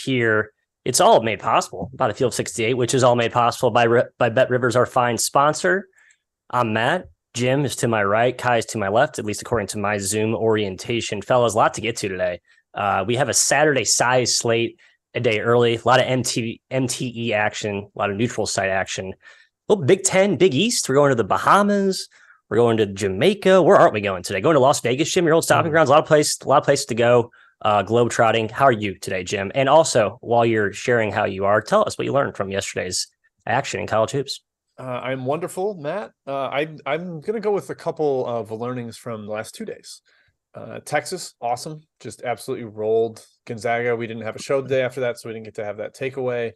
here. It's all made possible by the Field 68, which is all made possible by BetRivers, our fine sponsor. I'm Matt. Jim is to my right. Kai is to my left, at least according to my Zoom orientation. Fellas, a lot to get to today. We have a Saturday size slate a day early. A lot of MTE action, a lot of neutral site action. Well, Big Ten, Big East. We're going to the Bahamas. We're going to Jamaica. Where aren't we going today? Going to Las Vegas, Jim, your old stopping grounds. A lot of places to go. Globetrotting. How are you today, Jim? And also, while you're sharing how you are, tell us what you learned from yesterday's action in college hoops. I'm wonderful, Matt. I'm going to go with a couple of learnings from the last 2 days. Texas, awesome. Just absolutely rolled. Gonzaga, we didn't have a show the day after that, so we didn't get to have that takeaway.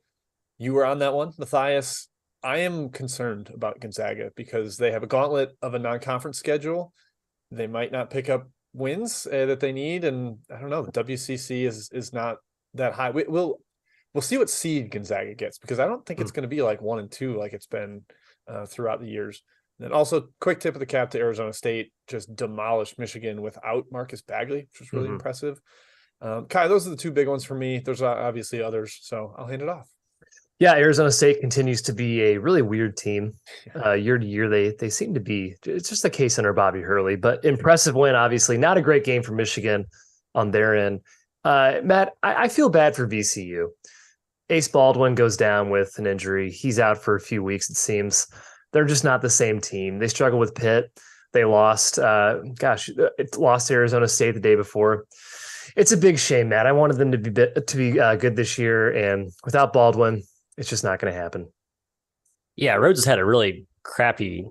You were on that one, Matthias. I am concerned about Gonzaga because they have a gauntlet of a non-conference schedule. They might not pick up wins that they need, and I don't know. The WCC is not that high. We'll see what seed Gonzaga gets because I don't think it's going to be like 1 and 2 like it's been throughout the years. And then also, quick tip of the cap to Arizona State, just demolished Michigan without Marcus Bagley, which was really impressive. Kai, those are the two big ones for me. There's obviously others, so I'll hand it off. Yeah, Arizona State continues to be a really weird team. Year to year, they seem to be. It's just a case under Bobby Hurley, but impressive win, obviously. Not a great game for Michigan on their end. Matt, I feel bad for VCU. Ace Baldwin goes down with an injury. He's out for a few weeks, it seems. They're just not the same team. They struggle with Pitt. They lost, lost to Arizona State the day before. It's a big shame, Matt. I wanted them to be good this year, and without Baldwin, it's just not going to happen. Yeah, Rhodes has had a really crappy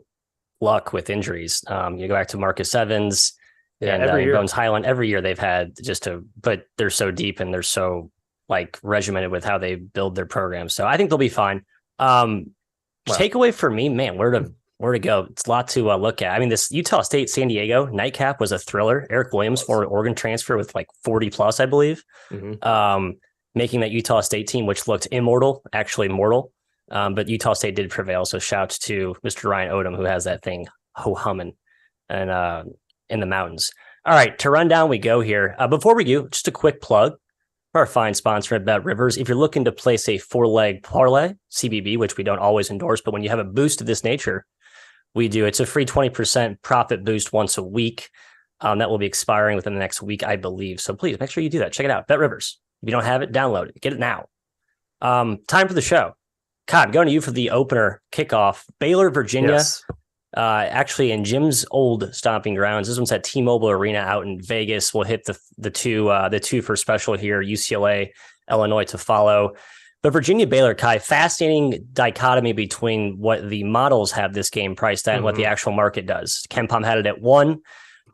luck with injuries. You go back to Marcus Evans and Bones Highland. Every year they've had but they're so deep and they're so regimented with how they build their programs. So I think they'll be fine. Takeaway for me, man, where to go? It's a lot to look at. I mean, this Utah State San Diego nightcap was a thriller. Eric Williams, former Oregon transfer with 40 plus, I believe. Making that Utah State team, which looked immortal, actually mortal. But Utah State did prevail. So shouts to Mr. Ryan Odom, who has that thing humming and in the mountains. All right, to run down we go here. Before we do, just a quick plug for our fine sponsor at BetRivers. If you're looking to place a 4-leg parlay, CBB, which we don't always endorse, but when you have a boost of this nature, we do. It's a free 20% profit boost once a week. That will be expiring within the next week, I believe. So please make sure you do that. Check it out. BetRivers. If you don't have it, download it. Get it now. Time for the show. Kai, I'm going to you for the opener kickoff. Baylor, Virginia. Yes. Actually, in Jim's old stomping grounds. This one's at T-Mobile Arena out in Vegas. We'll hit the two for special here. UCLA, Illinois to follow. But Virginia-Baylor, Kai, fascinating dichotomy between what the models have this game priced at and what the actual market does. KenPom had it at 1.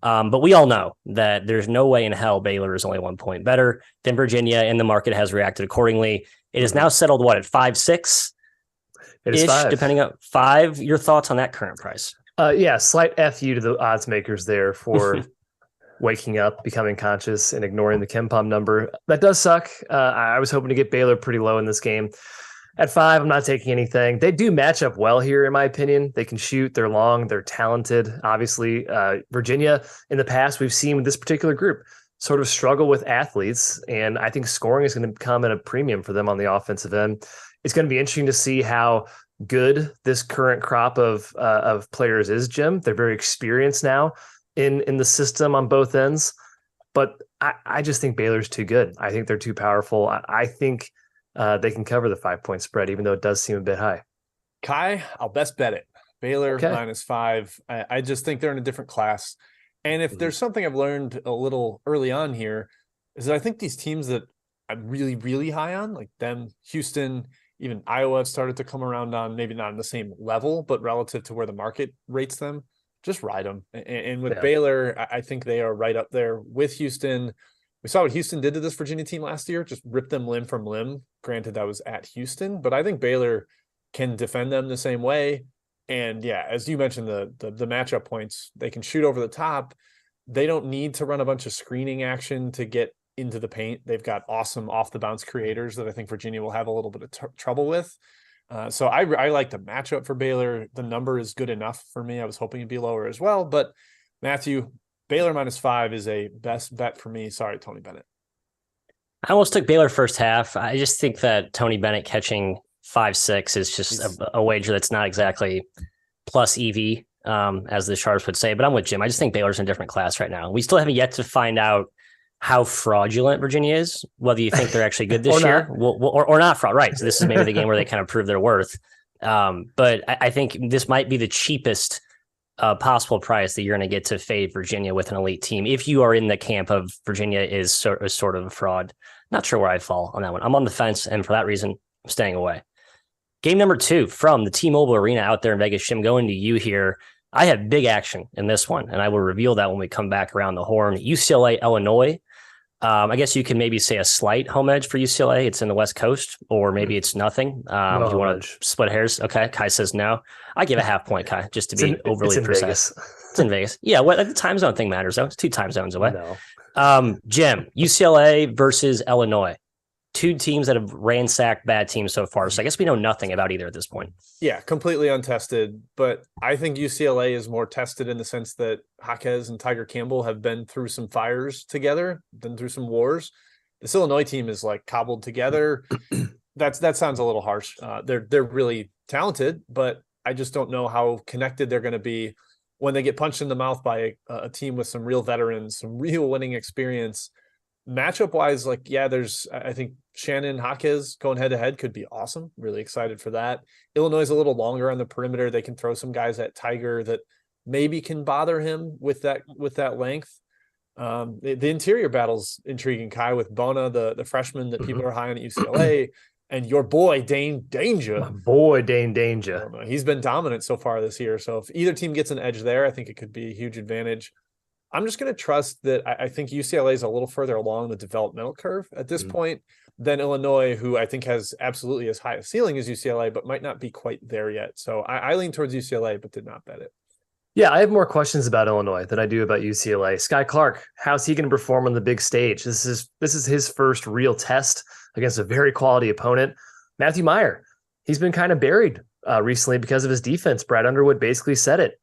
But we all know that there's no way in hell Baylor is only 1 point better than Virginia, and the market has reacted accordingly. It is now settled, at 5.6? It is 5. Depending on 5. Your thoughts on that current price? Slight FU to the odds makers there for waking up, becoming conscious, and ignoring the KenPom number. That does suck. I was hoping to get Baylor pretty low in this game. At 5, I'm not taking anything. They do match up well here, in my opinion. They can shoot. They're long. They're talented. Obviously, Virginia, in the past, we've seen with this particular group sort of struggle with athletes, and I think scoring is going to come at a premium for them on the offensive end. It's going to be interesting to see how good this current crop of players is, Jim. They're very experienced now in the system on both ends, but I just think Baylor's too good. I think they're too powerful. I think they can cover the 5-point spread, even though it does seem a bit high. Kai, I'll best bet it. Baylor -5. I just think they're in a different class. And if there's something I've learned a little early on here, is that I think these teams that I'm really, really high on, like them, Houston, even Iowa have started to come around on, maybe not on the same level, but relative to where the market rates them, just ride them. And with Baylor, I think they are right up there with Houston. We saw what Houston did to this Virginia team last year, just ripped them limb from limb. Granted, that was at Houston, but I think Baylor can defend them the same way. And yeah, as you mentioned, the matchup points, they can shoot over the top. They don't need to run a bunch of screening action to get into the paint. They've got awesome off the bounce creators that I think Virginia will have a little bit of trouble with. So I like the matchup for Baylor. The number is good enough for me. I was hoping it'd be lower as well, but Matthew, Baylor -5 is a best bet for me. Sorry, Tony Bennett. I almost took Baylor first half. I just think that Tony Bennett catching 5-6 is just a wager that's not exactly plus EV, as the Sharps would say. But I'm with Jim. I just think Baylor's in a different class right now. We still haven't yet to find out how fraudulent Virginia is, whether you think they're actually good this year or not fraud. Right. So this is maybe the game where they kind of prove their worth. But I think this might be the cheapest possible price that you're going to get to fade Virginia with an elite team. If you are in the camp of Virginia is sort of a fraud, not sure where I fall on that one. I'm on the fence. And for that reason, I'm staying away. Game number 2 from the T-Mobile Arena out there in Vegas. Jim, going to you here. I have big action in this one, and I will reveal that when we come back around the horn. UCLA-Illinois. I guess you can maybe say a slight home edge for UCLA. It's in the West Coast, or maybe it's nothing. If you want to split hairs, okay. Kai says no. I give a half point, Kai, just to be overly precise. It's in Vegas. Yeah, the time zone thing matters, though. It's 2 time zones away. No. Jim, UCLA versus Illinois. 2 teams that have ransacked bad teams so far. So I guess we know nothing about either at this point. Yeah, completely untested. But I think UCLA is more tested in the sense that Jaquez and Tiger Campbell have been through some fires together, been through some wars. This Illinois team is like cobbled together. That sounds a little harsh. They're really talented, but I just don't know how connected they're going to be when they get punched in the mouth by a team with some real veterans, some real winning experience. Matchup wise, I think Shannon Jaquez going head to head could be awesome. Really excited for that. Illinois is a little longer on the perimeter. They can throw some guys at Tiger that maybe can bother him with that length. The interior battle's intriguing, Kai, with Bona, the freshman that people are high on at UCLA, and your boy Dane Danger. My boy Dane Danger. He's been dominant so far this year. So if either team gets an edge there, I think it could be a huge advantage. I'm just going to trust that I think UCLA is a little further along the developmental curve at this point than Illinois, who I think has absolutely as high a ceiling as UCLA, but might not be quite there yet. So I lean towards UCLA, but did not bet it. Yeah, I have more questions about Illinois than I do about UCLA. Sky Clark, how's he going to perform on the big stage? This is his first real test against a very quality opponent. Matthew Meyer, he's been kind of buried recently because of his defense. Brad Underwood basically said it.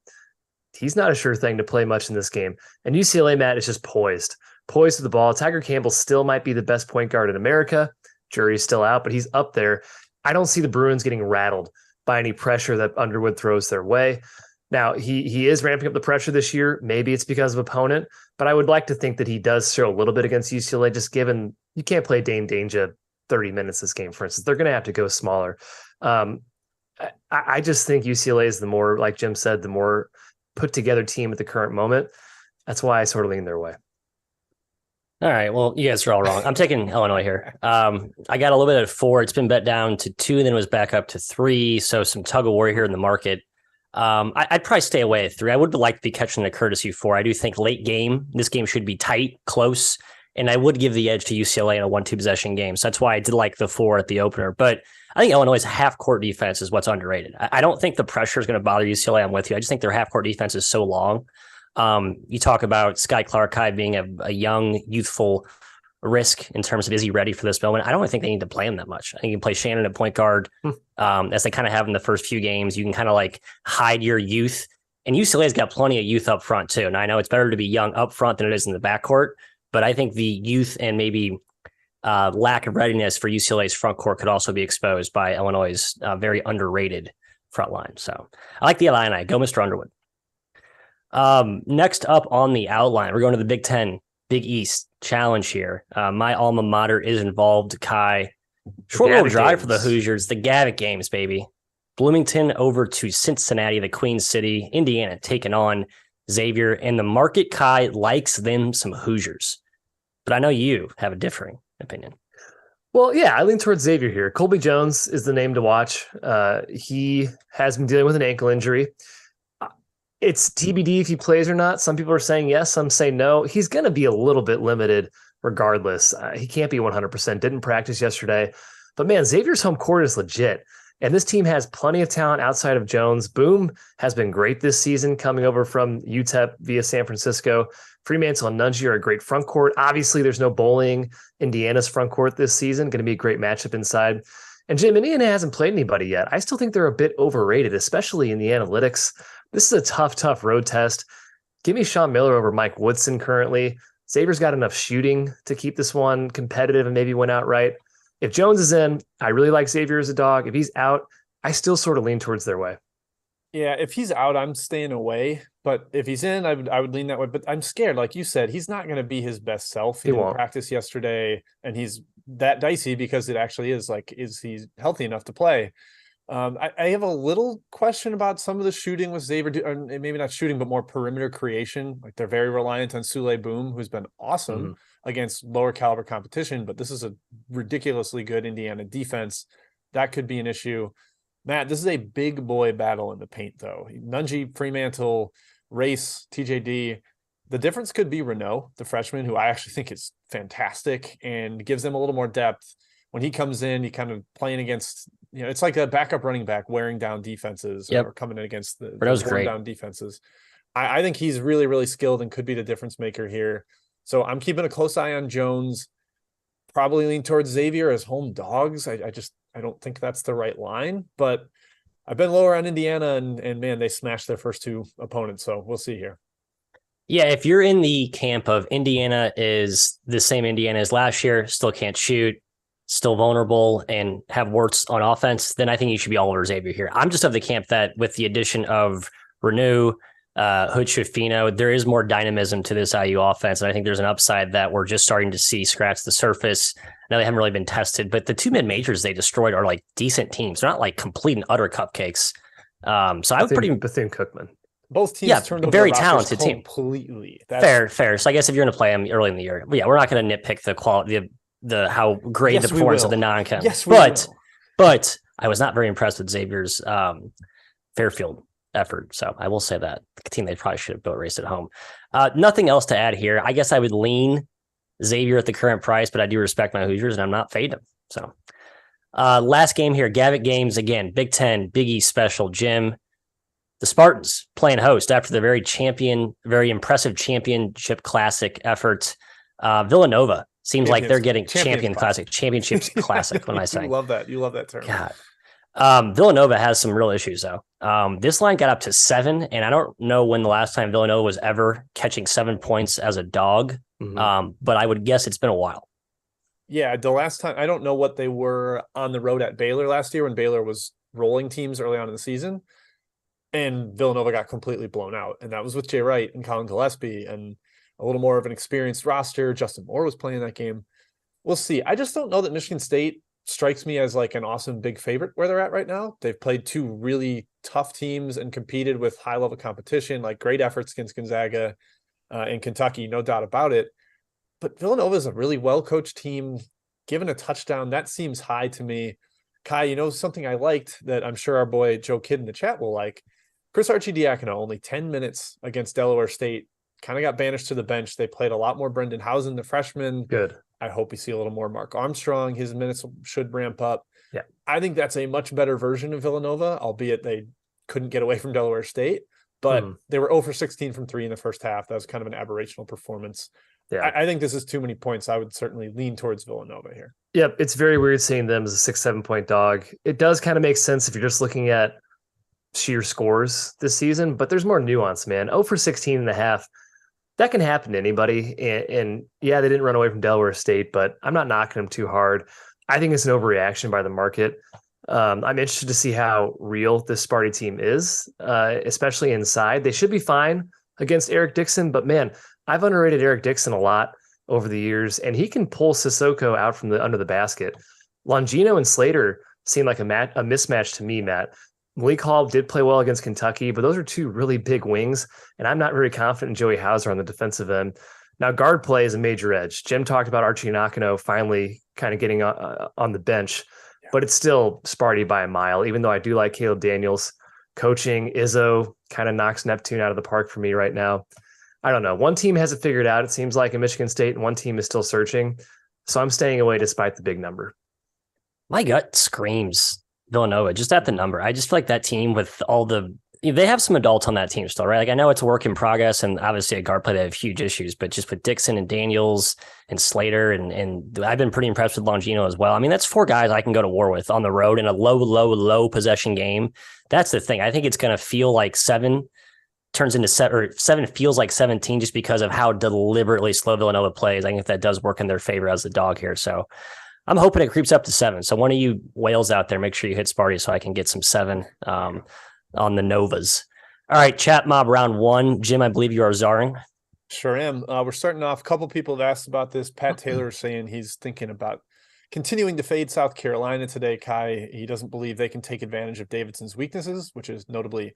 He's not a sure thing to play much in this game. And UCLA, Matt, is just poised to the ball. Tiger Campbell still might be the best point guard in America. Jury's still out, but he's up there. I don't see the Bruins getting rattled by any pressure that Underwood throws their way. Now, he is ramping up the pressure this year. Maybe it's because of opponent, but I would like to think that he does show a little bit against UCLA, just given you can't play Dane Danger 30 minutes this game, for instance. They're going to have to go smaller. I just think UCLA is the more, like Jim said, the more put together team at the current moment. That's why I sort of lean their way. All right. Well, you guys are all wrong. I'm taking Illinois here. I got a little bit at 4. It's been bet down to 2, and then it was back up to 3. So some tug of war here in the market. I'd probably stay away at 3. I would like to be catching the courtesy 4. I do think late game, this game should be tight, close, and I would give the edge to UCLA in a 1-2 possession game. So that's why I did like the 4 at the opener. But I think Illinois' half-court defense is what's underrated. I don't think the pressure is going to bother UCLA. I'm with you. I just think their half-court defense is so long. You talk about Sky Clark being a young, youthful risk in terms of is he ready for this moment. I don't think they need to play him that much. I think you can play Shannon at point guard as they kind of have in the first few games. You can kind of like hide your youth. And UCLA's got plenty of youth up front too. And I know it's better to be young up front than it is in the backcourt, but I think the youth and maybe lack of readiness for UCLA's front court could also be exposed by Illinois' very underrated front line. So I like the Illini. Go, Mr. Underwood. Next up on the outline, we're going to the Big Ten, Big East challenge here. My alma mater is involved, Kai. Short little drive for the Hoosiers. The Gavitt games, baby. Bloomington over to Cincinnati, the Queen City. Indiana taking on Xavier. And the market, Kai, likes them some Hoosiers. But I know you have a differing opinion. Well, yeah, I lean towards Xavier here. Colby Jones is the name to watch. He has been dealing with an ankle injury. It's TBD if he plays or not. Some people are saying yes, some say no. He's going to be a little bit limited regardless. He can't be 100%. Didn't practice yesterday. But man, Xavier's home court is legit. And this team has plenty of talent outside of Jones. Boom has been great this season, coming over from UTEP via San Francisco. Fremantle and Nungi are a great front court. Obviously, there's no bowling. Indiana's front court this season. Going to be a great matchup inside. And Jim, Indiana hasn't played anybody yet. I still think they're a bit overrated, especially in the analytics. This is a tough road test. Give me Sean Miller over Mike Woodson currently. Xavier's got enough shooting to keep this one competitive and maybe win outright. If Jones is in, I really like Xavier as a dog. If he's out, I still sort of lean towards their way. Yeah, if he's out, I'm staying away. But if he's in, I would lean that way. But I'm scared, like you said, he's not going to be his best self. He didn't practice yesterday, and he's that dicey because it actually is like, is he healthy enough to play? I have a little question about some of the shooting with Xavier, or maybe not shooting, but more perimeter creation. Like they're very reliant on Sule Boom, who's been awesome against lower caliber competition, but this is a ridiculously good Indiana defense. That could be an issue. Matt, this is a big boy battle in the paint, though. Nunji, Fremantle, Race, TJD. The difference could be Renault, the freshman, who I actually think is fantastic and gives them a little more depth. When he comes in, he kind of playing against, it's like a backup running back wearing down defenses or coming in against the wearing down defenses. I think he's really, really skilled and could be the difference maker here. So I'm keeping a close eye on Jones. Probably lean towards Xavier as home dogs. I don't think that's the right line, but I've been lower on Indiana and man, they smashed their first two opponents. So we'll see here. Yeah, if you're in the camp of Indiana is the same Indiana as last year, still can't shoot, still vulnerable, and have warts on offense, then I think you should be all over Xavier here. I'm just of the camp that with the addition of Renew, Hood Schifino, there is more dynamism to this IU offense. And I think there's an upside that we're just starting to see scratch the surface. Now they haven't really been tested, but the two mid-majors they destroyed are like decent teams. They're not like complete and utter cupcakes. So I would Bethune-Cookman. Both teams turned over very talented team. Completely. Fair. So I guess if you're going to play them early in the year, we're not going to nitpick the quality, the how great the performance of the non-con. Yes, but I was not very impressed with Xavier's Fairfield effort. So I will say that the team they probably should have built raced at home. Nothing else to add here. I guess I would lean Xavier at the current price, but I do respect my Hoosiers and I'm not fading them. So last game here, Gavitt Games again, Big Ten, Big East special. Jim, the Spartans playing host after the very impressive championship classic effort. Villanova seems like they're getting championships classic. When I say you love that term. God. Villanova has some real issues though. This line got up to 7, and I don't know when the last time Villanova was ever catching 7 points as a dog. But I would guess it's been a while. Yeah, the last time, I don't know what they were on the road at Baylor last year when Baylor was rolling teams early on in the season. And Villanova got completely blown out. And that was with Jay Wright and Colin Gillespie and a little more of an experienced roster. Justin Moore was playing that game. We'll see. I just don't know that Michigan State strikes me as like an awesome big favorite where they're at right now. They've played two really tough teams and competed with high level competition, like great efforts against Gonzaga and Kentucky, no doubt about it. But Villanova is a really well-coached team. Given a touchdown, that seems high to me. Kai, something I liked that I'm sure our boy Joe Kidd in the chat will like. Chris Archidiakono, only 10 minutes against Delaware State, kind of got banished to the bench. They played a lot more Brendan Housen, the freshman. Good. I hope we see a little more Mark Armstrong. His minutes should ramp up. Yeah. I think that's a much better version of Villanova, albeit they couldn't get away from Delaware State. But they were 0 for 16 from 3 in the first half. That was kind of an aberrational performance. Yeah. I think this is too many points. I would certainly lean towards Villanova here. Yep. It's very weird seeing them as a 6-7 point dog. It does kind of make sense if you're just looking at sheer scores this season, but there's more nuance, man. 0 for 16 and a half. That can happen to anybody. And yeah, they didn't run away from Delaware State, but I'm not knocking them too hard. I think it's an overreaction by the market. I'm interested to see how real this Sparty team is, especially inside. They should be fine against Eric Dixon, but man, I've underrated Eric Dixon a lot over the years, and he can pull Sissoko out from under the basket. Longino and Slater seem like a mismatch to me, Matt. Malik Hall did play well against Kentucky, but those are two really big wings, and I'm not very confident in Joey Hauser on the defensive end. Now, guard play is a major edge. Jim talked about Archie Nakano finally kind of getting on the bench, but it's still Sparty by a mile, even though I do like Caleb Daniels. Coaching, Izzo kind of knocks Neptune out of the park for me right now. I don't know. One team has it figured out, it seems like, in Michigan State, and one team is still searching. So I'm staying away despite the big number. My gut screams Villanova, just at the number. I just feel like that team with they have some adults on that team still, right? Like I know it's a work in progress, and obviously at guard play they have huge issues, but just with Dixon and Daniels and Slater, and I've been pretty impressed with Longino as well. I mean, that's 4 guys I can go to war with on the road in a low possession game. That's the thing. I think it's going to feel like 7 turns into 7 feels like 17 just because of how deliberately slow Villanova plays. I think that does work in their favor as the dog here. So I'm hoping it creeps up to 7. So one of you whales out there, make sure you hit Sparty so I can get some 7 on the Novas. All right, chat mob round 1. Jim, I believe you are czarring. Sure am. We're starting off. A couple people have asked about this. Pat Taylor is saying he's thinking about continuing to fade South Carolina today, Kai. He doesn't believe they can take advantage of Davidson's weaknesses, which is notably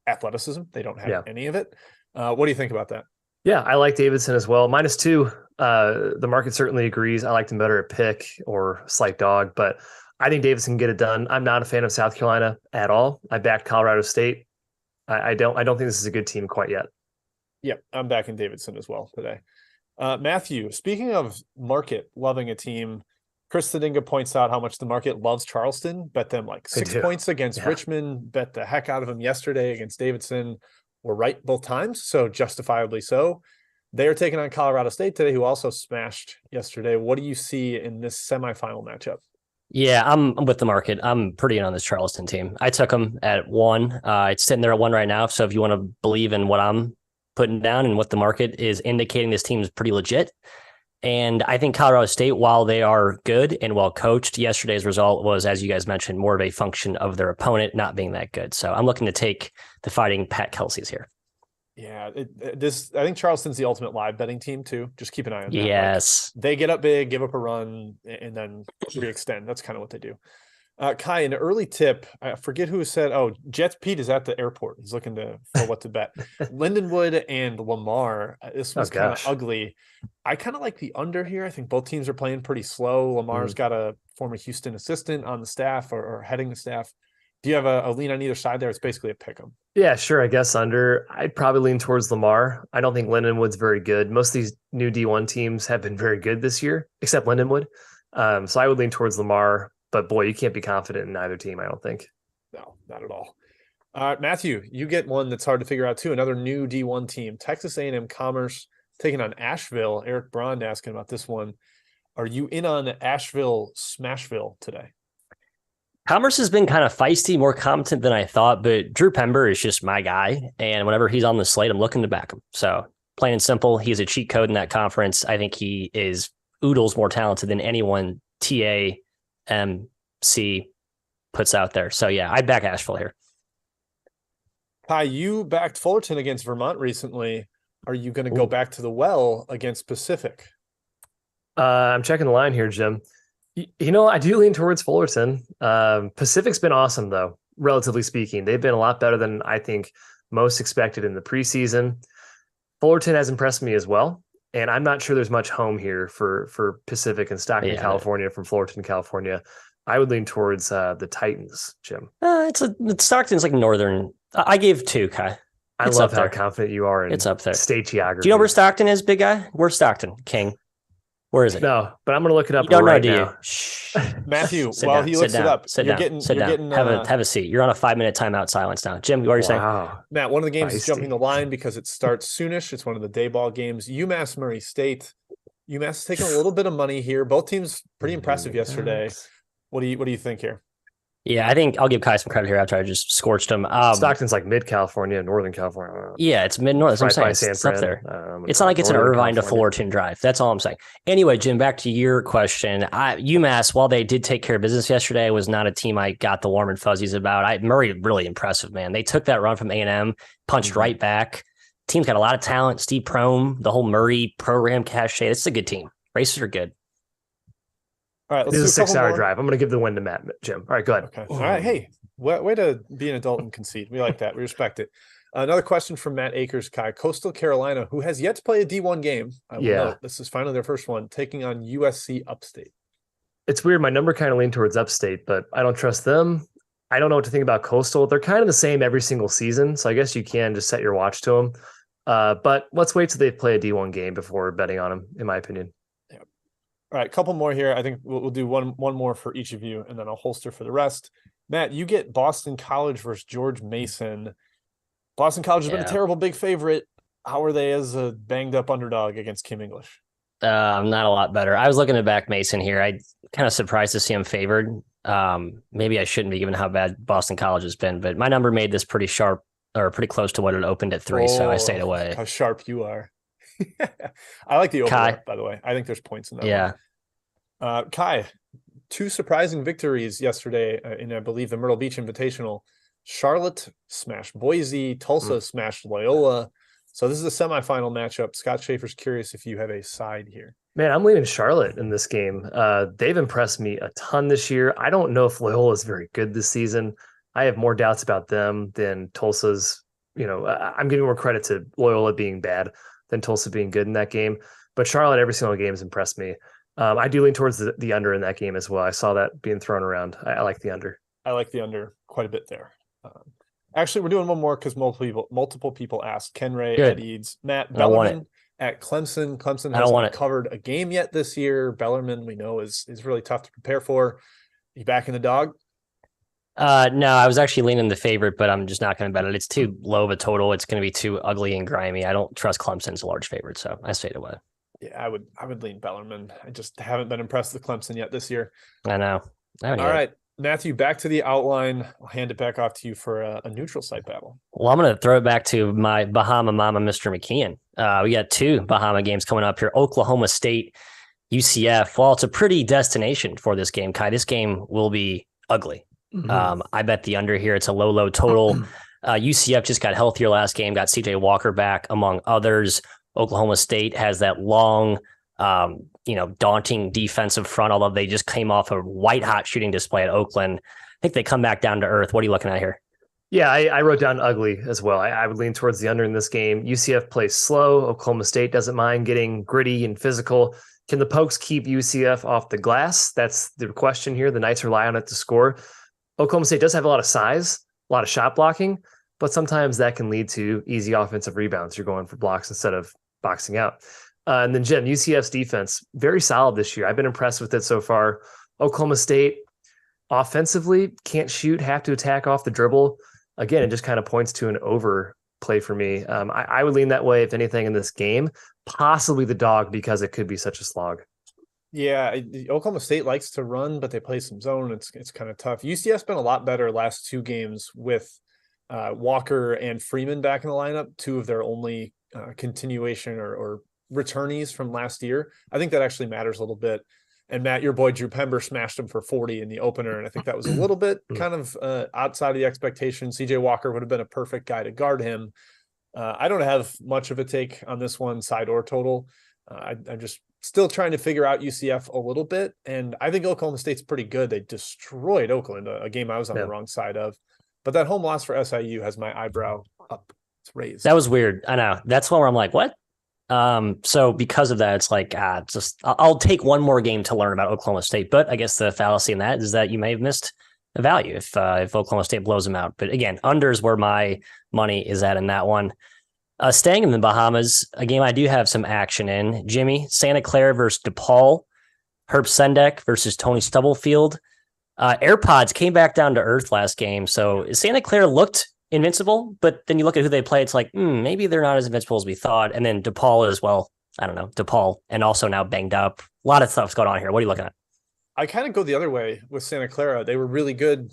athleticism. They don't have any of it. What do you think about that? Yeah, I like Davidson as well. -2. The market certainly agrees. I liked him better at pick or slight dog, but I think Davidson can get it done. I'm not a fan of South Carolina at all. I backed Colorado State. I don't think this is a good team quite yet. Yeah, I'm backing Davidson as well today. Matthew, speaking of market loving a team, Chris Thedinga points out how much the market loves Charleston. Bet them like 6 points against Richmond. Bet the heck out of them yesterday against Davidson. We're right both times, so justifiably so. They're taking on Colorado State today, who also smashed yesterday. What do you see in this semifinal matchup? Yeah, I'm with the market. I'm pretty in on this Charleston team. I took them at 1. It's sitting there at 1 right now. So if you want to believe in what I'm putting down and what the market is indicating, this team is pretty legit. And I think Colorado State, while they are good and well coached, yesterday's result was, as you guys mentioned, more of a function of their opponent not being that good. So I'm looking to take the Fighting Pat Kelsey's here. Yeah, I think Charleston's the ultimate live betting team too. Just keep an eye on that. Yes. Like, they get up big, give up a run, and then re-extend. That's kind of what they do. Kai, an early tip, I forget who said, Jets Pete is at the airport. He's looking for what to bet. Lindenwood and Lamar. This was kind of ugly. I kind of like the under here. I think both teams are playing pretty slow. Lamar's got a former Houston assistant on the staff or heading the staff. Do you have a lean on either side there? It's basically a pick 'em. Yeah, sure. I guess under. I'd probably lean towards Lamar. I don't think Lindenwood's very good. Most of these new D1 teams have been very good this year, except Lindenwood. So I would lean towards Lamar. But boy, you can't be confident in either team, I don't think. No, not at all. Matthew, you get one that's hard to figure out too. Another new D1 team, Texas A&M Commerce taking on Asheville. Eric Brond asking about this one. Are you in on Asheville Smashville today? Commerce has been kind of feisty, more competent than I thought, but Drew Pember is just my guy. And whenever he's on the slate, I'm looking to back him. So plain and simple, he's a cheat code in that conference. I think he is oodles more talented than anyone TAMC puts out there. So yeah, I'd back Asheville here. Kai, you backed Fullerton against Vermont recently. Are you going to go back to the well against Pacific? I'm checking the line here, Jim. You know, I do lean towards Fullerton. Pacific's been awesome, though, relatively speaking. They've been a lot better than I think most expected in the preseason. Fullerton has impressed me as well. And I'm not sure there's much home here for Pacific and Stockton, California, from Fullerton, California. I would lean towards the Titans, Jim. Stockton's like northern. I gave 2, Kai. I love how confident you are in it's up there. State geography. Do you know where Stockton is, big guy? Where's Stockton, King? Where is it? No, but I'm going to look it up. You don't right know, do now. you? Shh. Matthew, while he looks it up, sit down. Have a seat. You're on a 5-minute timeout silence now. Jim, what are you saying? Matt, one of the games is jumping the line because it starts soonish. It's one of the day ball games. UMass Murray State. UMass is taking a little bit of money here. Both teams pretty impressive yesterday. What do you think here? Yeah, I think I'll give Kai some credit here after I just scorched him. Stockton's like mid-California, Northern California. Yeah, it's mid-north. That's what I'm saying. It's up there. It's not like it's an Irvine to Fullerton drive. That's all I'm saying. Anyway, Jim, back to your question. UMass, while they did take care of business yesterday, was not a team I got the warm and fuzzies about. Murray, really impressive, man. They took that run from A&M, punched right back. Team's got a lot of talent. Steve Prohm, the whole Murray program cachet. This is a good team. Races are good. All right, this is a 6-hour drive. I'm going to give the win to Matt, Jim. All right, go ahead. Okay. All right. Hey, way to be an adult and concede. We like that. We respect it. Another question from Matt Akers, Kai. Coastal Carolina, who has yet to play a D1 game. This is finally their first one, taking on USC Upstate. It's weird. My number kind of leaned towards Upstate, but I don't trust them. I don't know what to think about Coastal. They're kind of the same every single season, so I guess you can just set your watch to them. But let's wait till they play a D1 game before betting on them, in my opinion. All right, a couple more here. I think we'll do one more for each of you, and then I'll holster for the rest. Matt, you get Boston College versus George Mason. Boston College has been a terrible big favorite. How are they as a banged-up underdog against Kim English? Not a lot better. I was looking to back Mason here. I kind of surprised to see him favored. Maybe I shouldn't be given how bad Boston College has been, but my number made this pretty sharp or pretty close to what it opened at 3, so I stayed away. How sharp you are. I like the over, by the way. I think there's points in that one. Kai, 2 surprising victories yesterday in, I believe, the Myrtle Beach Invitational. Charlotte smashed Boise, Tulsa smashed Loyola. So this is a semifinal matchup. Scott Schaefer's curious if you have a side here. Man, I'm leaning Charlotte in this game. They've impressed me a ton this year. I don't know if Loyola is very good this season. I have more doubts about them than Tulsa's. I'm giving more credit to Loyola being bad than Tulsa being good in that game. But Charlotte, every single game has impressed me. I do lean towards the under in that game as well. I saw that being thrown around. I like the under. I like the under quite a bit there. Actually, we're doing one more because multiple people asked. Ken Ray, Ed Eads, Matt Bellarmine at Clemson. Clemson has not covered a game yet this year. Bellarmine, we know, is really tough to prepare for. You backing the dog? No, I was actually leaning the favorite, but I'm just not going to bet it. It's too low of a total. It's going to be too ugly and grimy. I don't trust Clemson as a large favorite, so I stayed away. Yeah, I would lean Bellarmine. I just haven't been impressed with Clemson yet this year. I know. All right, Matthew, back to the outline. I'll hand it back off to you for a neutral site battle. Well, I'm going to throw it back to my Bahama Mama, Mr. McKeon. We got 2 Bahama games coming up here. Oklahoma State, UCF. Well, it's a pretty destination for this game, Kai. This game will be ugly. I bet the under here. It's a low total. UCF just got healthier last game, got CJ Walker back, among others. Oklahoma State has that long, daunting defensive front, although they just came off a white-hot shooting display at Oakland. I think they come back down to earth. What are you looking at here? Yeah, I wrote down ugly as well. I would lean towards the under in this game. UCF plays slow. Oklahoma State doesn't mind getting gritty and physical. Can the Pokes keep UCF off the glass? That's the question here. The Knights rely on it to score. Oklahoma State does have a lot of size, a lot of shot blocking, but sometimes that can lead to easy offensive rebounds. You're going for blocks instead of boxing out. And then, Jim, UCF's defense, very solid this year. I've been impressed with it so far. Oklahoma State, offensively, can't shoot, have to attack off the dribble. Again, it just kind of points to an over play for me. I would lean that way, if anything, in this game. Possibly the dog, because it could be such a slog. Yeah, Oklahoma State likes to run, but they play some zone. It's kind of tough. UCF's been a lot better last 2 games with Walker and Freeman back in the lineup, 2 of their only continuation or returnees from last year. I think that actually matters a little bit. And Matt, your boy Drew Pember smashed him for 40 in the opener, and I think that was a little bit kind of outside of the expectation. CJ Walker would have been a perfect guy to guard him. I don't have much of a take on this one, side or total. I'm just still trying to figure out UCF a little bit, and I think Oklahoma State's pretty good. They destroyed Oakland, a game I was on the wrong side of. But that home loss for SIU has my eyebrow up. It's raised. That was weird. I know. That's one where I'm like, what? So because of that, it's like, I'll take one more game to learn about Oklahoma State. But I guess the fallacy in that is that you may have missed a value if Oklahoma State blows them out. But again, under is where my money is at in that one. Staying in the Bahamas, a game I do have some action in. Jimmy, Santa Clara versus DePaul. Herb Sendek versus Tony Stubblefield. AirPods came back down to earth last game. So Santa Clara looked invincible, but then you look at who they play, it's like, maybe they're not as invincible as we thought. And then DePaul as well. I don't know, DePaul, and also now banged up. A lot of stuff's going on here. What are you looking at? I kind of go the other way with Santa Clara. They were really good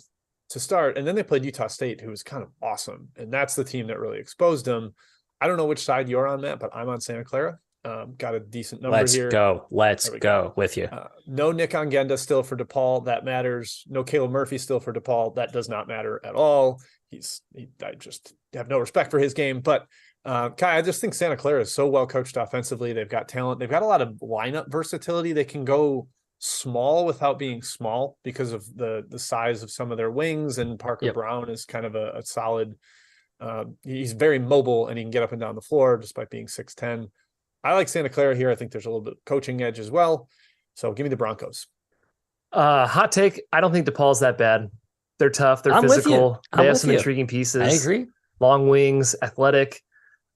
to start, and then they played Utah State, who was kind of awesome. And that's the team that really exposed them. I don't know which side you're on, Matt, but I'm on Santa Clara. Got a decent number here. Let's go with you. No Nick Ongenda still for DePaul. That matters. No Caleb Murphy still for DePaul. That does not matter at all. I just have no respect for his game. But Kai, I just think Santa Clara is so well coached offensively. They've got talent. They've got a lot of lineup versatility. They can go small without being small because of the size of some of their wings. And Parker Brown is kind of a solid. He's very mobile and he can get up and down the floor despite being 6'10". I like Santa Clara here. I think there's a little bit of coaching edge as well. So give me the Broncos. Hot take. I don't think DePaul's that bad. They're tough. They're physical. They have some intriguing pieces. I agree. Long wings, athletic.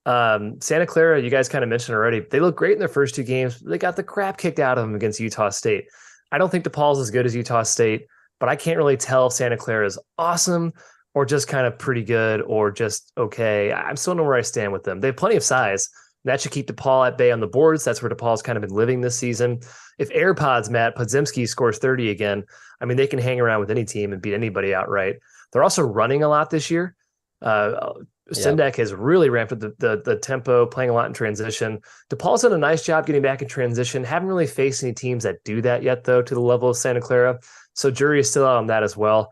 Santa Clara, you guys kind of mentioned already, they look great in their first 2 games. They got the crap kicked out of them against Utah State. I don't think DePaul's as good as Utah State, but I can't really tell if Santa Clara is awesome or just kind of pretty good or just okay. I'm still know where I stand with them. They have plenty of size. That should keep DePaul at bay on the boards. That's where DePaul's kind of been living this season. If AirPods, Matt, Podziemski scores 30 again, I mean, they can hang around with any team and beat anybody outright. They're also running a lot this year. Sendek has really ramped up the tempo, playing a lot in transition. DePaul's done a nice job getting back in transition. Haven't really faced any teams that do that yet, though, to the level of Santa Clara. So jury is still out on that as well.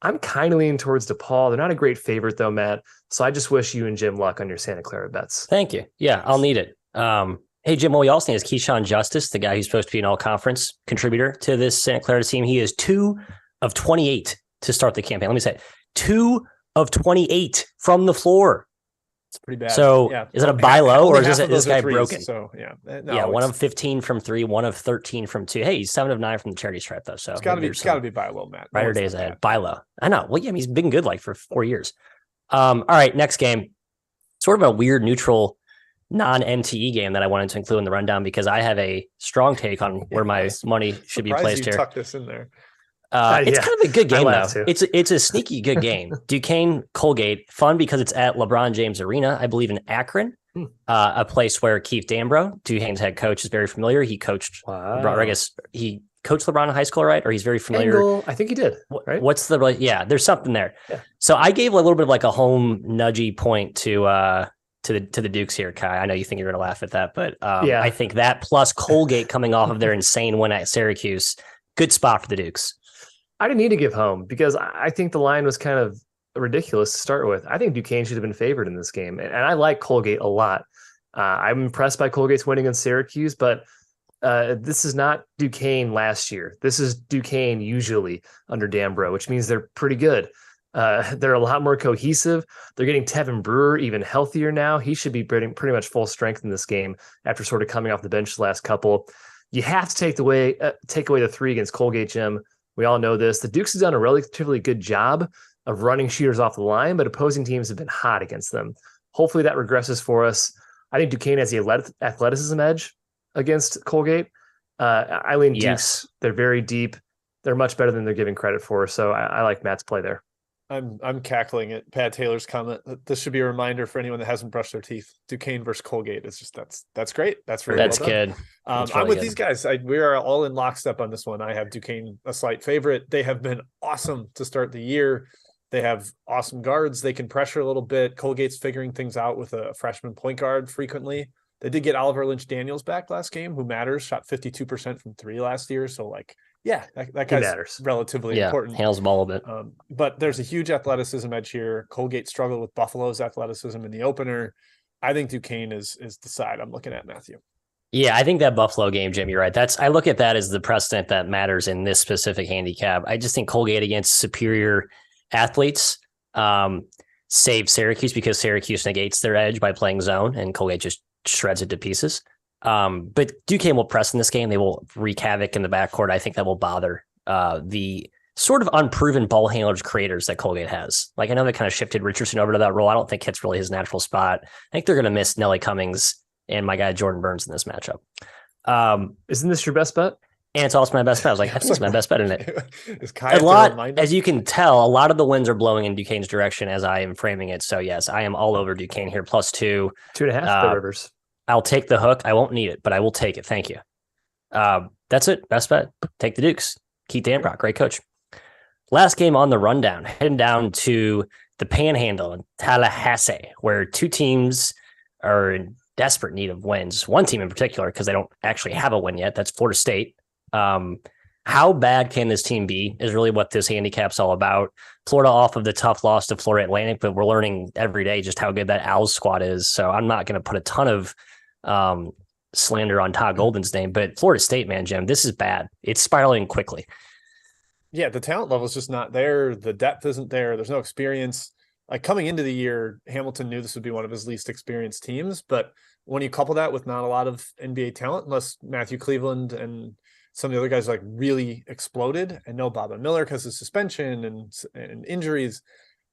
I'm kind of leaning towards DePaul. They're not a great favorite, though, Matt. So I just wish you and Jim luck on your Santa Clara bets. Thank you. Yeah, I'll need it. Hey, Jim, what we also need is Keyshawn Justice, the guy who's supposed to be an all-conference contributor to this Santa Clara team. He is 2 of 28 to start the campaign. Let me say 2 of 28 from the floor. It's pretty bad. So is it a buy low or is this guy broken? So no, 1 of 15 from 3, 1 of 13 from 2. Hey, he's 7 of 9 from the charity stripe though. So it's got to be buy low, Matt. Brighter days ahead. Buy low. I know. Well, yeah, he's been good like for 4 years. All right, next game. Sort of a weird neutral non-MTE game that I wanted to include in the rundown because I have a strong take on where my money should be placed here. Tuck this in there. It's kind of a good game, though. It's a sneaky good game. Duquesne, Colgate, fun because it's at LeBron James Arena, I believe in Akron, a place where Keith Dambro, Duquesne's head coach, is very familiar. He coached, LeBron, or I guess he coached LeBron in high school, right? Or he's very familiar. I think he did. Right? What's there's something there. Yeah. So I gave a little bit of like a home nudgy point to the Dukes here, Kai. I know you think you're going to laugh at that, but I think that plus Colgate coming off of their insane win at Syracuse, good spot for the Dukes. I didn't need to give home because I think the line was kind of ridiculous to start with. I think Duquesne should have been favored in this game, and I like Colgate a lot. I'm impressed by Colgate's winning in Syracuse, but this is not Duquesne last year. This is Duquesne usually under Dambro, which means they're pretty good. They're a lot more cohesive. They're getting Tevin Brewer even healthier now. He should be pretty much full strength in this game after sort of coming off the bench the last couple. You have to take away the 3 against Colgate, Jim. We all know this. The Dukes has done a relatively good job of running shooters off the line, but opposing teams have been hot against them. Hopefully that regresses for us. I think Duquesne has the athleticism edge against Colgate. I lean Dukes. They're very deep. They're much better than they're giving credit for. So I like Matt's play there. I'm cackling at Pat Taylor's comment. This should be a reminder for anyone that hasn't brushed their teeth. Duquesne versus Colgate. It's just that's great. That's very that's well good. That's really I'm with these guys. We are all in lockstep on this one. I have Duquesne a slight favorite. They have been awesome to start the year. They have awesome guards. They can pressure a little bit. Colgate's figuring things out with a freshman point guard frequently. They did get Oliver Lynch-Daniels back last game, who matters. Shot 52% from 3 last year. So that guy's matters. Relatively important. Handles the ball a bit. But there's a huge athleticism edge here. Colgate struggled with Buffalo's athleticism in the opener. I think Duquesne is the side I'm looking at, Matthew. Yeah, I think that Buffalo game, Jim, you're right. I look at that as the precedent that matters in this specific handicap. I just think Colgate against superior athletes save Syracuse because Syracuse negates their edge by playing zone and Colgate just shreds it to pieces. But Duquesne will press in this game. They will wreak havoc in the backcourt. I think that will bother the sort of unproven ball handlers creators that Colgate has. Like I know they kind of shifted Richardson over to that role. I don't think it's really his natural spot. I think they're going to miss Nelly Cummings and my guy Jordan Burns in this matchup. Isn't this your best bet? And it's also my best bet. I was like, I think it's my best bet in it. As you can tell, a lot of the winds are blowing in Duquesne's direction as I am framing it. So yes, I am all over Duquesne here. +2. 2.5 BetRivers. I'll take the hook. I won't need it, but I will take it. Thank you. That's it. Best bet. Take the Dukes. Keith Dambrock, great coach. Last game on the rundown, heading down to the Panhandle in Tallahassee, where 2 teams are in desperate need of wins. One team in particular, because they don't actually have a win yet. That's Florida State. How bad can this team be is really what this handicap's all about. Florida off of the tough loss to Florida Atlantic, but we're learning every day just how good that Owls squad is. So I'm not going to put a ton of slander on Todd Golden's name, but Florida State, man, Jim, this is bad. It's spiraling quickly. Yeah, the talent level is just not there. The depth isn't there. There's no experience. Like coming into the year, Hamilton knew this would be one of his least experienced teams, but when you couple that with not a lot of NBA talent, unless Matthew Cleveland and some of the other guys like really exploded, and no Bob and Miller because of suspension and injuries,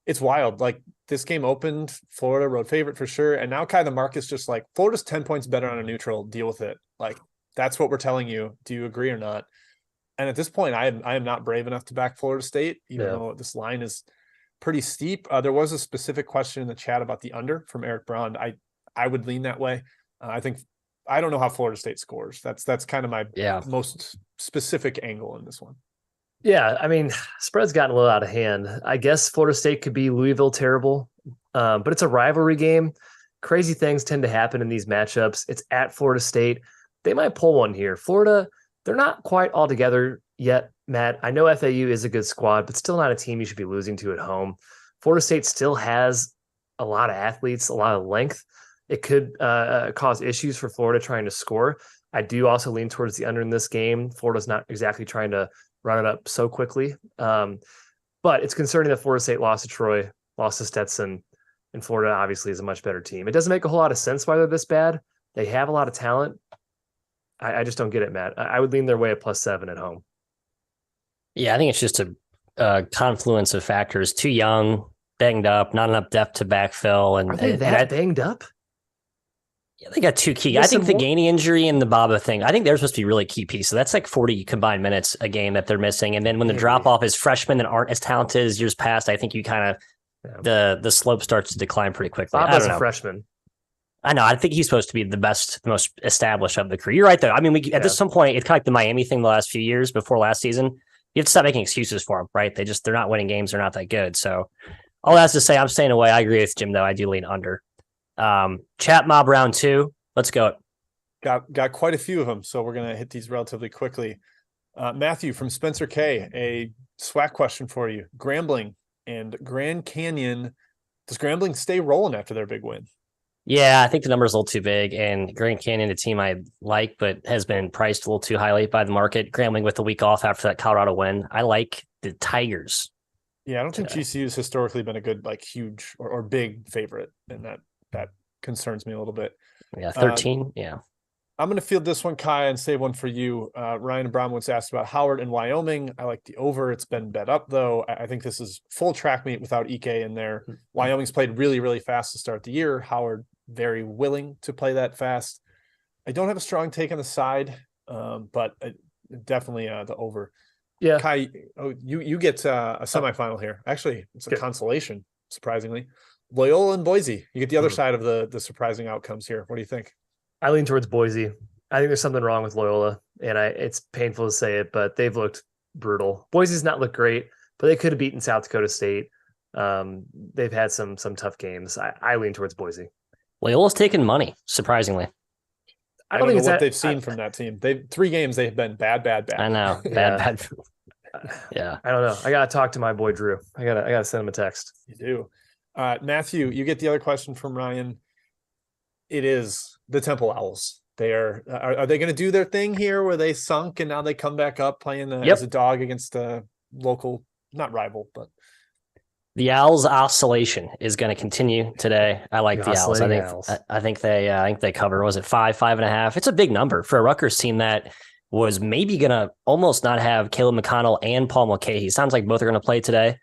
it's wild. Like this game opened, Florida road favorite for sure, and now kind of the market's just like Florida's 10 points better on a neutral. Deal with it. Like that's what we're telling you. Do you agree or not? And at this point, I am not brave enough to back Florida State, even though this line is pretty steep. There was a specific question in the chat about the under from Eric Braun. I would lean that way. I don't know how Florida State scores. That's kind of my most specific angle in this one. Yeah, I mean, spread's gotten a little out of hand. I guess Florida State could be Louisville terrible, but it's a rivalry game. Crazy things tend to happen in these matchups. It's at Florida State. They might pull one here. Florida, they're not quite all together yet, Matt. I know FAU is a good squad, but still not a team you should be losing to at home. Florida State still has a lot of athletes, a lot of length. It could cause issues for Florida trying to score. I do also lean towards the under in this game. Florida's not exactly trying to run it up so quickly. But it's concerning that Florida State lost to Troy, lost to Stetson, and Florida obviously is a much better team. It doesn't make a whole lot of sense why they're this bad. They have a lot of talent. I just don't get it, Matt. I would lean their way at +7 at home. Yeah, I think it's just a confluence of factors. Too young, banged up, not enough depth to backfill. And are they banged up? Yeah, they got two key. I think the Gainey injury and the Baba thing, I think they're supposed to be really key piece. So that's like 40 combined minutes a game that they're missing. And then when the drop off is freshmen that aren't as talented as years past, I think you kind of the slope starts to decline pretty quickly. Baba's a freshman. I know. I think he's supposed to be the best, the most established of the crew. You're right, though. I mean, at some point, it's kind of like the Miami thing the last few years before last season. You have to stop making excuses for them, right? They're not winning games. They're not that good. So all that's to say, I'm staying away. I agree with Jim, though. I do lean under. Chat mob round 2. Let's go. Got quite a few of them, so we're going to hit these relatively quickly. Matthew from Spencer K, a SWAC question for you. Grambling and Grand Canyon. Does Grambling stay rolling after their big win? Yeah, I think the number's a little too big, and Grand Canyon, a team I like, but has been priced a little too highly by the market. Grambling with the week off after that Colorado win. I like the Tigers. Yeah, I don't think GCU's historically been a good, like, huge or big favorite, and that concerns me a little bit. Yeah, 13. Yeah. I'm going to field this one, Kai, and save one for you. Ryan Abramowitz asked about Howard and Wyoming. I like the over. It's been bet up, though. I think this is full track meet without Ike in there. Wyoming's played really, really fast to start the year. Howard very willing to play that fast. I don't have a strong take on the side, but definitely the over. Yeah. Kai, you get a semifinal here. Actually, it's a consolation, surprisingly. Loyola and Boise. You get the other side of the surprising outcomes here. What do you think? I lean towards Boise. I think there's something wrong with Loyola, and it's painful to say it, but they've looked brutal. Boise's not looked great, but they could have beaten South Dakota State. They've had some tough games. I lean towards Boise. Loyola's taken money, surprisingly. I don't think know what they've seen from that team. 3 games they've been bad. I know. Bad. Yeah. I don't know. I gotta talk to my boy Drew. I gotta send him a text. You do. Matthew, you get the other question from Ryan. It is the Temple Owls. They are they going to do their thing here where they sunk and now they come back up playing as a dog against a local, not rival, but the Owls oscillation is going to continue today. I like the Owls. I think they cover. Was it 5.5? It's a big number for a Rutgers team that was maybe going to almost not have Caleb McConnell and Paul Mulcahy. Sounds like both are going to play today.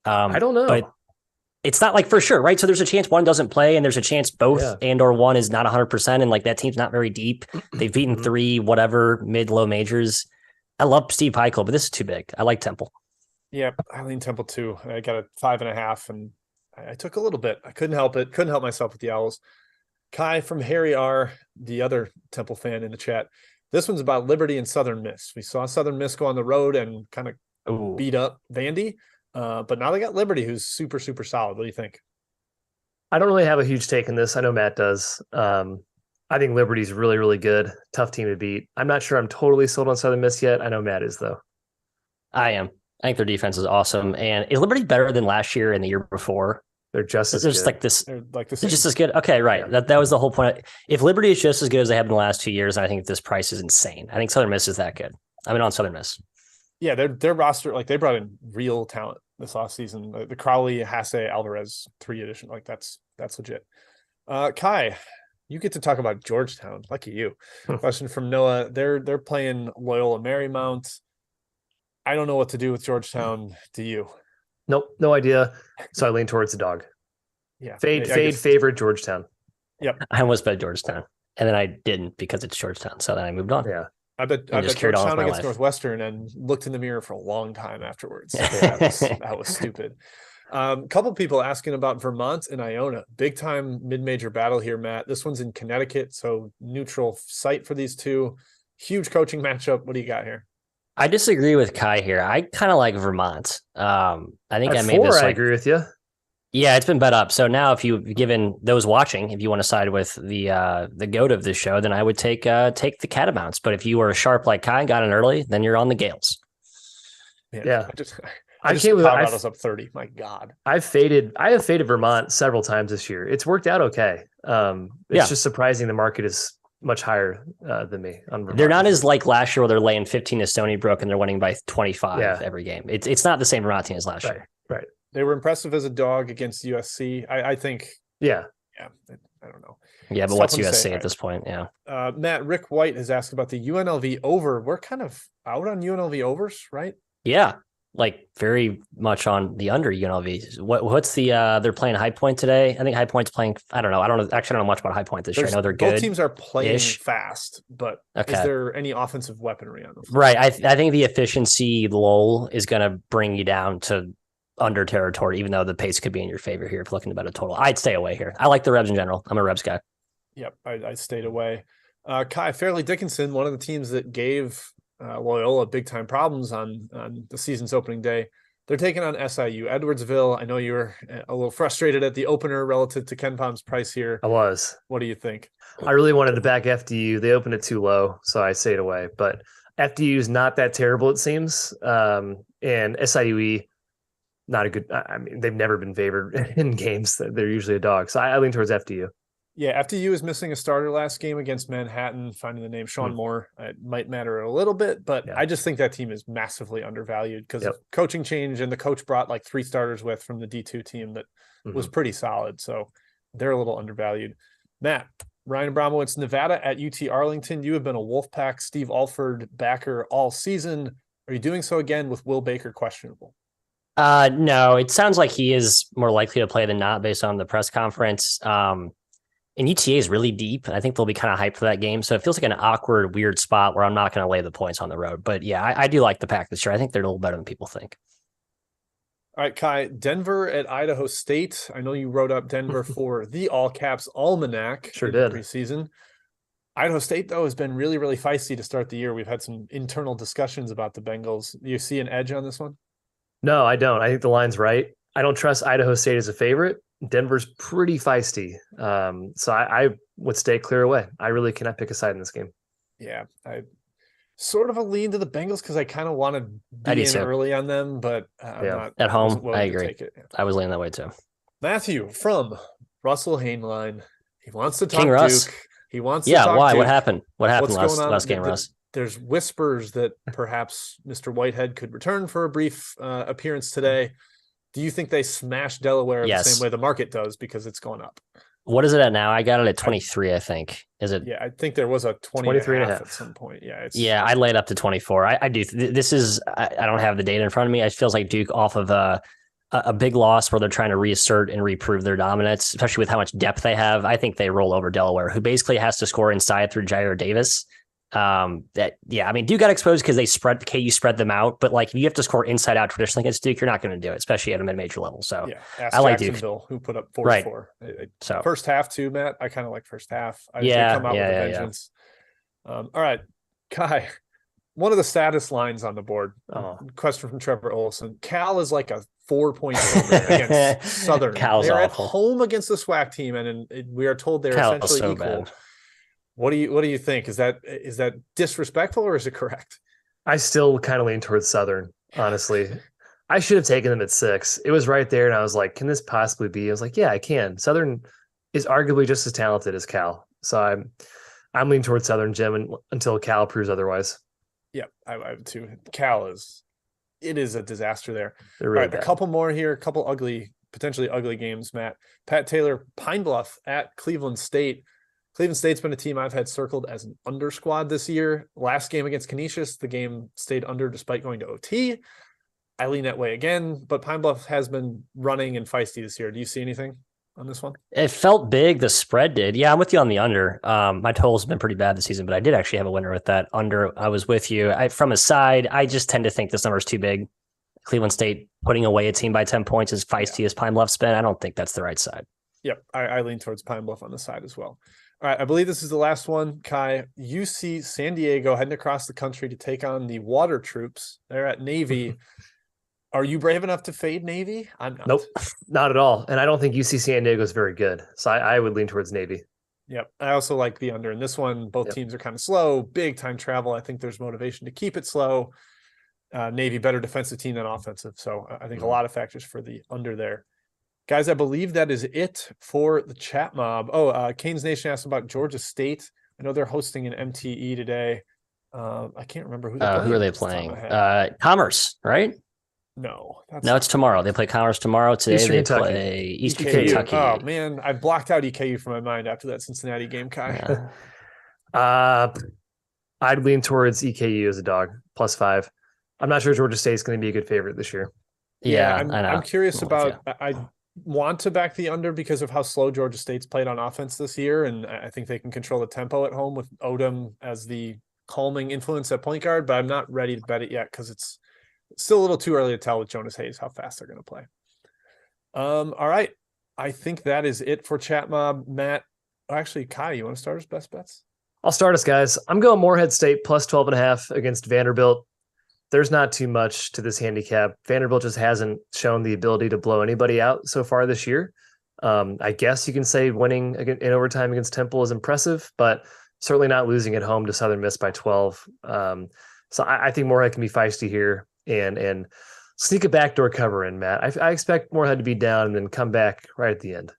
I don't know. But it's not like for sure, right? So there's a chance one doesn't play and there's a chance both and or one is not 100%. And like that team's not very deep. They've beaten 3, whatever, mid-low majors. I love Steve Heichel, but this is too big. I like Temple. Yeah, I lean Temple too. I got a 5.5 and I took a little bit. I couldn't help it. Couldn't help myself with the Owls. Kai from Harry R., the other Temple fan in the chat. This one's about Liberty and Southern Miss. We saw Southern Miss go on the road and kind of beat up Vandy. But now they got Liberty, who's super, super solid. What do you think? I don't really have a huge take in this. I know Matt does. I think Liberty's really, really good. Tough team to beat. I'm not sure I'm totally sold on Southern Miss yet. I know Matt is, though. I am. I think their defense is awesome. And is Liberty better than last year and the year before? They're just as good. They're just as good. Okay, right. Yeah. That was the whole point. If Liberty is just as good as they have in the last 2 years, I think this price is insane. I think Southern Miss is that good. I'm in on Southern Miss. Yeah, their roster, like they brought in real talent this offseason. The Crowley, Hasse, Alvarez 3 edition, like that's legit. Kai, you get to talk about Georgetown. Lucky you. Question from Noah. They're playing Loyola Marymount. I don't know what to do with Georgetown. Do you? Nope, no idea. So I lean towards the dog. Yeah, favorite Georgetown. Yep. I almost bet Georgetown, and then I didn't because it's Georgetown. So then I moved on. Yeah. I bet Georgetown against Northwestern and looked in the mirror for a long time afterwards. That was stupid. Couple people asking about Vermont and Iona. Big time mid-major battle here, Matt. This one's in Connecticut, so neutral site for these two. Huge coaching matchup. What do you got here? I disagree with Kai here. I kind of like Vermont. I think I made this. I agree with you. Yeah, it's been bet up. So now, if you've given those watching, if you want to side with the goat of this show, then I would take the Catamounts. But if you were sharp like Kai and got in early, then you're on the Gales. Man, yeah, I can't believe Colorado's up 30. My God, I have faded Vermont several times this year. It's worked out okay. It's just surprising the market is much higher than me on Vermont. They're not as like last year where they're laying 15 to Stony Brook and they're winning by 25 every game. It's not the same Vermont team as last year. Right. They were impressive as a dog against USC. I think. Yeah. I don't know. Yeah, but what's USC at this point? Yeah. Matt, Rick White has asked about the UNLV over. We're kind of out on UNLV overs, right? Yeah. Like very much on the under UNLV. What's the they're playing High Point today? I think High Point's playing. I don't know much about High Point this year. I know they're good. Both teams are playing fast, but is there any offensive weaponry on them? Right. I think the efficiency lull is going to bring you down to under territory, even though the pace could be in your favor here if looking at a total. I'd stay away here. I like the Rebs in general. I'm a Rebs guy. Yep, I stayed away. Kai, Fairleigh Dickinson, one of the teams that gave Loyola big time problems on the season's opening day. They're taking on SIU. Edwardsville, I know you were a little frustrated at the opener relative to Ken Palm's price here. I was. What do you think? I really wanted to back FDU. They opened it too low, so I stayed away. But FDU is not that terrible, it seems. And SIUE, not a good. I mean, they've never been favored in games. They're usually a dog. So I lean towards FDU. Yeah, FDU is missing a starter last game against Manhattan. Finding the name Sean Moore, it might matter a little bit, but I just think that team is massively undervalued because of coaching change, and the coach brought like 3 starters with from the D2 team that was pretty solid. So they're a little undervalued. Matt, Ryan Abramowitz, Nevada at UT Arlington. You have been a Wolfpack Steve Alford backer all season. Are you doing so again with Will Baker questionable? No, it sounds like he is more likely to play than not based on the press conference. And UTA is really deep. I think they'll be kind of hyped for that game. So it feels like an awkward, weird spot where I'm not going to lay the points on the road. But yeah, I do like the Pack this year. I think they're a little better than people think. All right, Kai, Denver at Idaho State. I know you wrote up Denver for the All Caps Almanac. Sure did. Preseason. Idaho State, though, has been really, really feisty to start the year. We've had some internal discussions about the Bengals. Do you see an edge on this one? No, I don't. I think the line's right. I don't trust Idaho State as a favorite. Denver's pretty feisty. So I would stay clear away. I really cannot pick a side in this game. Yeah, I sort of a lean to the Bengals because I kind of want to be in early on them, but I'm not at home. I agree. I was leaning that way too. Matthew from Russell Hainline. He wants to talk King Russ. Duke. He wants to talk why? Duke. What happened? What happened last game, Russ? There's whispers that perhaps Mr. Whitehead could return for a brief appearance today. Do you think they smash Delaware the same way the market does because it's going up? What is it at now? I got it at 23, I think. Is it? Yeah, I think there was a 23 and a half at some point. Yeah, I laid up to 24. I do. This is, I don't have the data in front of me. It feels like Duke off of a big loss where they're trying to reassert and reprove their dominance, especially with how much depth they have. I think they roll over Delaware, who basically has to score inside through Jair Davis. Duke got exposed because KU spread them out, but like if you have to score inside out traditionally against Duke, you're not going to do it, especially at a mid-major level. So I like Duke, who put up 44. Right. So first half too, Matt. I kind of like first half. They come out with a vengeance. All right, Kai. One of the saddest lines on the board. Question from Trevor Olson. Cal is like a 4-point favorite against Southern. They're at home against the SWAC team, and we are told they're essentially equal. Bad. What do you think? Is that disrespectful or is it correct? I still kind of lean towards Southern, honestly. I should have taken them at 6. It was right there, and I was like, can this possibly be? I was like, yeah, I can. Southern is arguably just as talented as Cal. So I'm leaning towards Southern, Jim, until Cal proves otherwise. Yeah, I have too. Cal is a disaster there. Really all right, bad. A couple more here, a couple potentially ugly games, Matt. Pat Taylor, Pine Bluff at Cleveland State. Cleveland State's been a team I've had circled as an under squad this year. Last game against Canisius, the game stayed under despite going to OT. I lean that way again, but Pine Bluff has been running and feisty this year. Do you see anything on this one? It felt big. The spread did. Yeah, I'm with you on the under. My total's been pretty bad this season, but I did actually have a winner with that under. I was with you. From a side, I just tend to think this number is too big. Cleveland State putting away a team by 10 points as feisty as Pine Bluff's been. I don't think that's the right side. Yep, I lean towards Pine Bluff on the side as well. All right, I believe this is the last one, Kai. UC San Diego heading across the country to take on the Water Troops. They're at Navy. Are you brave enough to fade Navy? I'm not. Nope, not at all. And I don't think UC San Diego is very good. So I would lean towards Navy. Yep. I also like the under in this one. Both teams are kind of slow, big time travel. I think there's motivation to keep it slow. Navy, better defensive team than offensive. So I think a lot of factors for the under there. Guys, I believe that is it for the chat mob. Canes Nation asked about Georgia State. I know they're hosting an MTE today. I can't remember who who are they playing? Commerce, right? No, it's tomorrow. They play Commerce tomorrow. Today they play Eastern Kentucky. Oh man, I blocked out EKU from my mind after that Cincinnati game, Kai. I'd lean towards EKU as a dog, +5. I'm not sure Georgia State is going to be a good favorite this year. Yeah, I'm curious about. I want to back the under because of how slow Georgia State's played on offense this year, and I think they can control the tempo at home with Odom as the calming influence at point guard. But I'm not ready to bet it yet because it's still a little too early to tell with Jonas Hayes how fast they're going to play. All right. I think that is it for Chat Mob. Matt, actually, Kai, you want to start us best bets? I'll start us, guys. I'm going Morehead State +12.5 against Vanderbilt. There's not too much to this handicap. Vanderbilt just hasn't shown the ability to blow anybody out so far this year. I guess you can say winning in overtime against Temple is impressive, but certainly not losing at home to Southern Miss by 12. So I think Morehead can be feisty here and sneak a backdoor cover in, Matt. I expect Morehead to be down and then come back right at the end.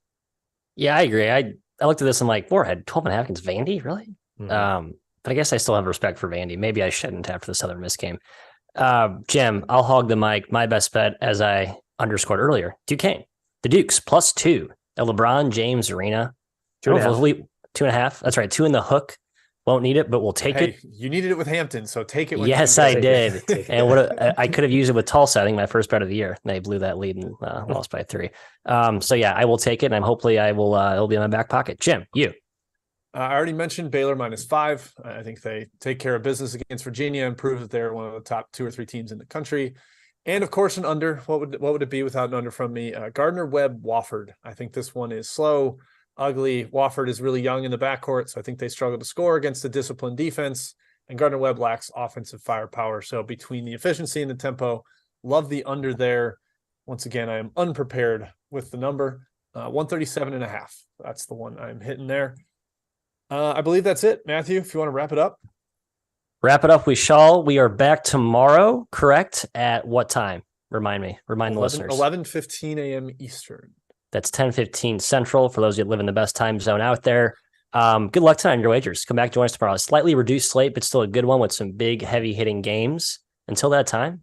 Yeah, I agree. I looked at this and like, Morehead 12.5 against Vandy, really? Mm-hmm. But I guess I still have respect for Vandy. Maybe I shouldn't after the Southern Miss game. Jim, I'll hog the mic. My best bet, as I underscored earlier, Duquesne, the Dukes +2 at LeBron James Arena. 2.5. 2.5. That's right. 2 in the hook. Won't need it, but we'll take it. You needed it with Hampton, so take it. Yes, I did. And I could have used it with Tulsa. I think my first bet of the year. They blew that lead and lost by 3. So yeah, I will take it, and hopefully I will. It'll be in my back pocket. Jim, you. I already mentioned Baylor -5. I think they take care of business against Virginia and prove that they're one of the top 2 or 3 teams in the country. And of course, an under. What would it be without an under from me? Gardner-Webb Wofford. I think this one is slow, ugly. Wofford is really young in the backcourt, so I think they struggle to score against a disciplined defense. And Gardner-Webb lacks offensive firepower. So between the efficiency and the tempo, love the under there. Once again, I am unprepared with the number. 137.5. That's the one I'm hitting there. I believe that's it. Matthew, if you want to wrap it up. Wrap it up, we shall. We are back tomorrow, correct? At what time? Remind me. Remind the listeners. 11:15 a.m. Eastern. That's 10:15 Central for those of you that live in the best time zone out there. Good luck tonight on your wagers. Come back, join us tomorrow. A slightly reduced slate, but still a good one with some big, heavy-hitting games. Until that time,